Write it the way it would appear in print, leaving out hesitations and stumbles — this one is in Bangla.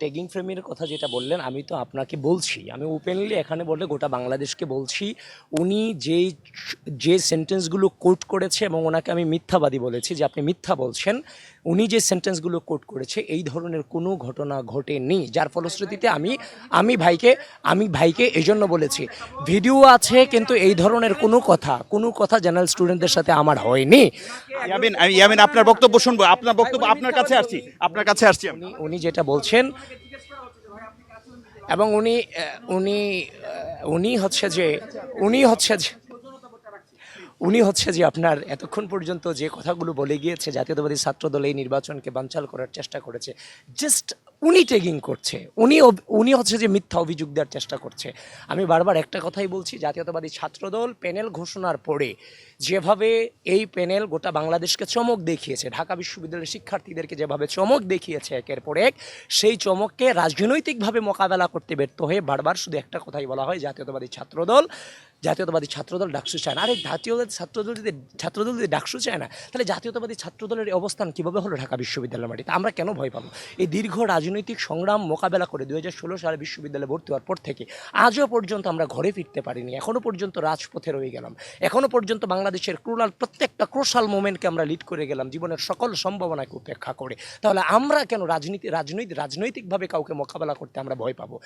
ট্যাগিং ফ্রেমের কথা যেটা বললেন, আমি তো আপনাকে বলছি, আমি ওপেনলি এখানে বললে গোটা বাংলাদেশকে বলছি, উনি যে সেন্টেন্সগুলো কোট করেছে এবং ওনাকে আমি মিথ্যাবাদী বলেছি যে আপনি মিথ্যা বলছেন, উনি যে সেন্টেন্সগুলো কোট করেছে এই ধরনের কোনো ঘটনা ঘটেনি, যার ফলশ্রুতিতে আমি ভাইকে এই জন্য বলেছি ভিডিও আছে, কিন্তু এই ধরনের কোনো কথা জেনারেল স্টুডেন্টদের সাথে আমার হয়নি। ইয়ামিন, আপনার বক্তব্য শুনবো। আপনার বক্তব্য, আপনার কাছে আসছি আমি। উনি যেটা বলছেন এবং উনি উনি হচ্ছে যে উনি হচ্ছে যে উনি হচ্ছে যে আপনার এতক্ষণ পর্যন্ত যে কথাগুলো বলে গিয়েছে, জাতীয়তাবাদী ছাত্রদল এই নির্বাচনকে বানচাল করার চেষ্টা করেছে, জাস্ট উনি ট্যাগিং করছে, উনি হচ্ছে যে মিথ্যা অভিযোগ দেওয়ার চেষ্টা করছে। আমি বারবার একটা কথাই বলছি, জাতীয়তাবাদী ছাত্রদল প্যানেল ঘোষণার পরে যেভাবে এই প্যানেল গোটা বাংলাদেশকে চমক দেখিয়েছে, ঢাকা বিশ্ববিদ্যালয়ের শিক্ষার্থীদেরকে যেভাবে চমক দেখিয়েছে একের পর এক, সেই চমককে রাজনৈতিকভাবে মোকাবেলা করতে ব্যর্থ হয়ে বারবার শুধু একটা কথাই বলা হয়, জাতীয়তাবাদী ছাত্রদল ডাকসু চায় না। আরে ছাত্রদল যদি ডাকসু চায় না, তাহলে জাতীয়তাবাদী ছাত্রদলের অবস্থান কিভাবে হলো ঢাকা বিশ্ববিদ্যালয়ের মাটিতে? আমরা কেন ভয় পাবো? এই দীর্ঘ রাজনৈতিক সংগ্রাম মোকাবেলা করে 2016 সালে বিশ্ববিদ্যালয়ে ভর্তি হওয়ার পর থেকে আজও পর্যন্ত আমরা ঘরে ফিরতে পারিনি, এখনো পর্যন্ত রাজপথে রয়ে গেলাম, এখনো পর্যন্ত বাংলাদেশের প্রত্যেকটা ক্রুশাল মোমেন্টকে আমরা লিড করে গেলাম জীবনের সকল সম্ভাবনাকে উপেক্ষা করে। তাহলে আমরা কেন রাজনৈতিকভাবে কাউকে মোকাবেলা করতে আমরা ভয় পাবো?